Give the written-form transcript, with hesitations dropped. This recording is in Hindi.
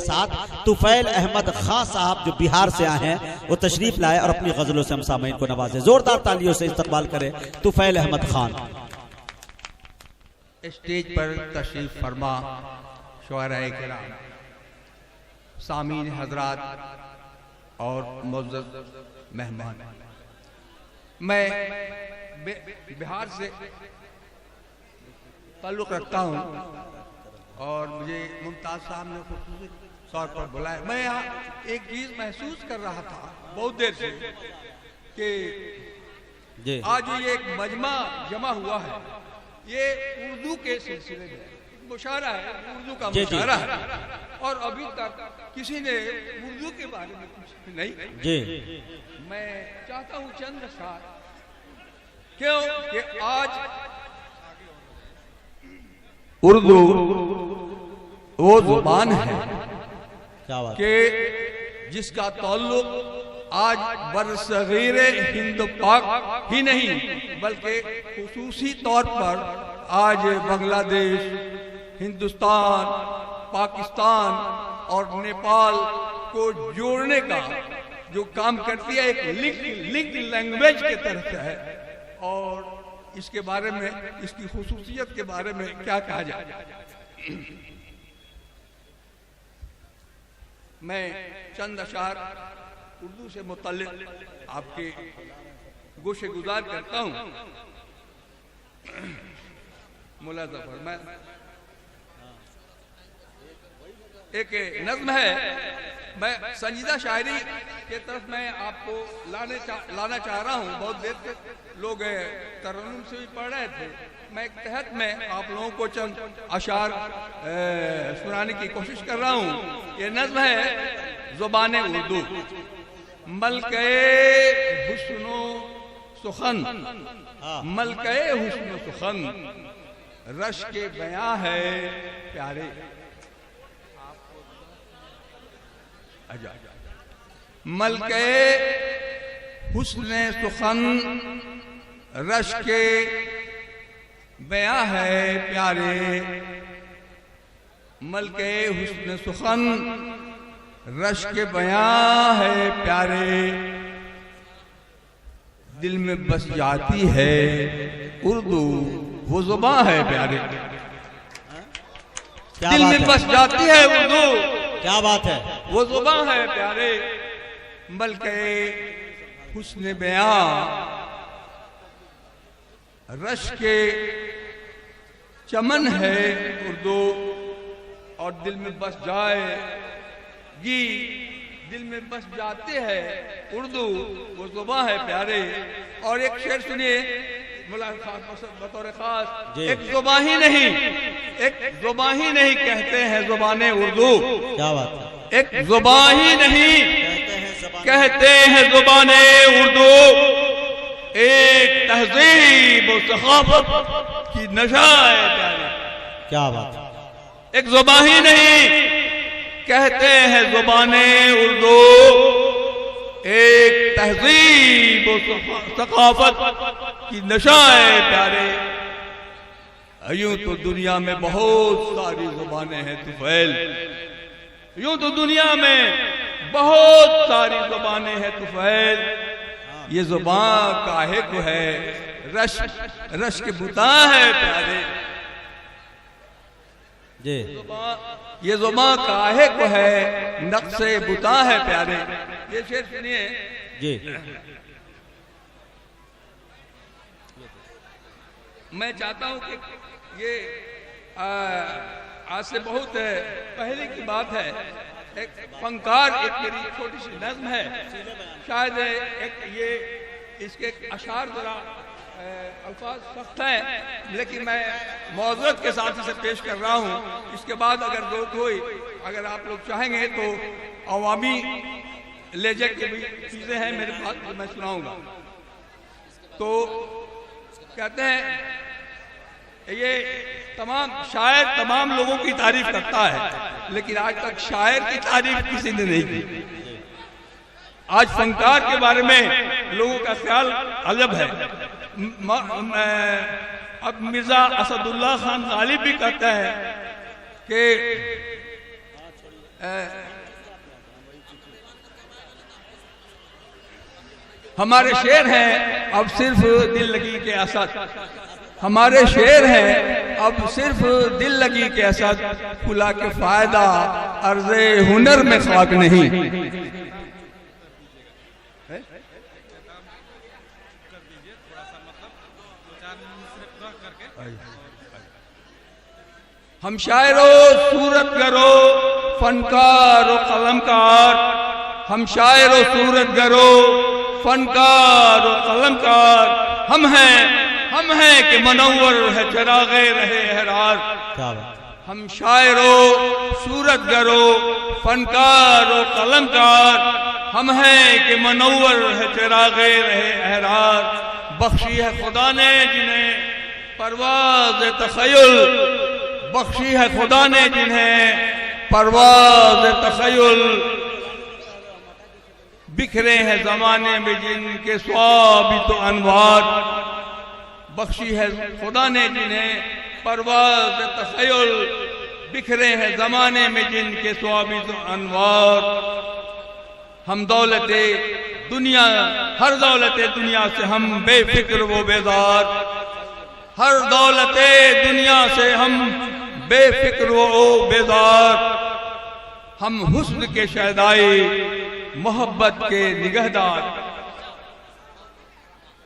साथ तुफैल अहमद खान साहब जो बिहार से आए हैं वो तशरीफ लाए और अपनी गजलों से हम सामईन को नवाजे। जोरदार तालियों से इस्तकबाल करें तुफैल अहमद खान। स्टेज पर तशरीफ फरमा शुअराए किराम, सामीन हजरात और मुअज़्ज़ज़ मेहमान, मैं बिहार से ताल्लुक़ रखता हूँ और मुझे मुमताज़ साहब ने खुसूसी तौर पर बुलाया। मैं यहाँ एक चीज़ महसूस कर रहा था बहुत देर से कि आज ये एक मजमा जमा हुआ है, ये उर्दू के सिलसिले में मुशायरा है, उर्दू का मुशायरा है और अभी तक किसी ने उर्दू के बारे में कुछ नहीं जी। मैं चाहता हूँ चंद सार, क्यों कि आज उर्दू वो जुबान है कि जिसका ताल्लुक आज बरसगीरे हिंद पाक ही नहीं बल्कि खुसूसी तौर पर आज बांग्लादेश, हिंदुस्तान, पाकिस्तान और नेपाल को जोड़ने का जो काम करती है एक लिंक लैंग्वेज के तरफ से है। और इसके बारे में, इसकी खुसूसियत के बारे में क्या कहा जाए। मैं चंद अशार उर्दू से मुतल्लिक़ आपके गोशे गुजार करता हूँ। मुला ज़फ़र, मैं एक नज़्म है, मैं संजीदा शायरी के तरफ मैं आपको लाना चाह रहा हूँ। बहुत देर से लोग तरन्नुम से भी पढ़ रहे थे, मैं एक तहत में आप लोगों को चंद अशार सुनाने की कोशिश कर रहा हूँ। ये नज़्म है ज़ुबान उर्दू। मलके हुस्नो सुखन, मलके हुस्नो सुखन, रश के बयां है प्यारे। मलके हुस्न सुखन, रश के बयां है प्यारे। मलके हुस्न सुखन, रश के बयां है प्यारे। दिल में बस जाती है उर्दू, वो जुबान है प्यारे। दिल में बस जाती है उर्दू, क्या बात है, वो जुबान है प्यारे। बल्कि हुस्न बयां, रश के चमन है उर्दू। और दिल में बस जाएगी, दिल में बस जाते हैं उर्दू, वो जुबान है प्यारे। और एक शेर सुनिए बतौर खास, एक जुबान ही नहीं, एक जुबान ही नहीं कहते हैं जुबाने उर्दू। क्या बात है, एक जुबान ही नहीं कहते हैं जुबाने उर्दू। एक तहजीब और सखावत की नशा है प्यारे। क्या बात है, एक जुबान ही नहीं कहते हैं जुबाने उर्दू। एक तहजीब और सखावत की नशा है प्यारे। यूं तो दुनिया में बहुत सारी जुबानें हैं तुफैल, यूं तो दुनिया में बहुत सारी जुबानें हैं तुफैल। ये जुबान काहे को है, रश रश के बुता है प्यारे। ये जुबान काहे को है, नक्शे बुता है प्यारे। ये शेर सुनिए जी। मैं चाहता हूं कि ये आज से बहुत पहले की बात है, एक फनकार, एक मेरी छोटी सी नज़्म है, शायद एक ये इसके अशार जरा अल्फाज सख्त हैं, लेकिन मैं मौज़रत के साथ इसे पेश कर रहा हूँ। इसके बाद अगर जरूरत हुई, अगर आप लोग चाहेंगे तो अवामी लहजे की भी चीज़ें हैं मेरे पास, तो मैं सुनाऊंगा। तो कहते हैं ये तमाम शायर तमाम लोगों की तारीफ करता है, लेकिन आज तक शायर की तारीफ किसी ने नहीं की। आज फनकार के बारे में लोगों का ख्याल अलग है। अब मिर्जा असदुल्ला खान गालिब भी कहता है कि हमारे शेर हैं अब सिर्फ दिल लगी के असद, हमारे शेर हैं अब सिर्फ दिल लगी के असद, खुला के फायदा अर्ज़े हुनर में खाक नहीं। हम शायरो सूरत गरो फनकार और कलमकार, हम शायरो सूरत गरो फनकार और कलमकार, हम हैं कि मनव्वर है चरागे रहे हरार। हम शायरो सूरत गरो फनकार और कलमकार, हम हैं कि मनव्वर है चरागे रहे हरार। बख्शी है खुदा ने जिन्हें परवाज़ तख़य्युल, बख्शी है खुदा ने जिन्हें परवाज़ तख़य्युल, बिखरे हैं जमाने में जिनके स्वाबित अनवार। बख्शी है खुदा ने जिन्हें परवाज़ तख़य्युल, बिखरे हैं जमाने में जिनके स्वाबित अनवार। हम दौलते दुनिया, हर दौलते दुनिया से हम बेफिक्र वो बेदार, हर दौलते दुनिया से हम बेफिक्र वो बेदार। हम हुस्न के शहदाई मोहब्बत के निगहदार।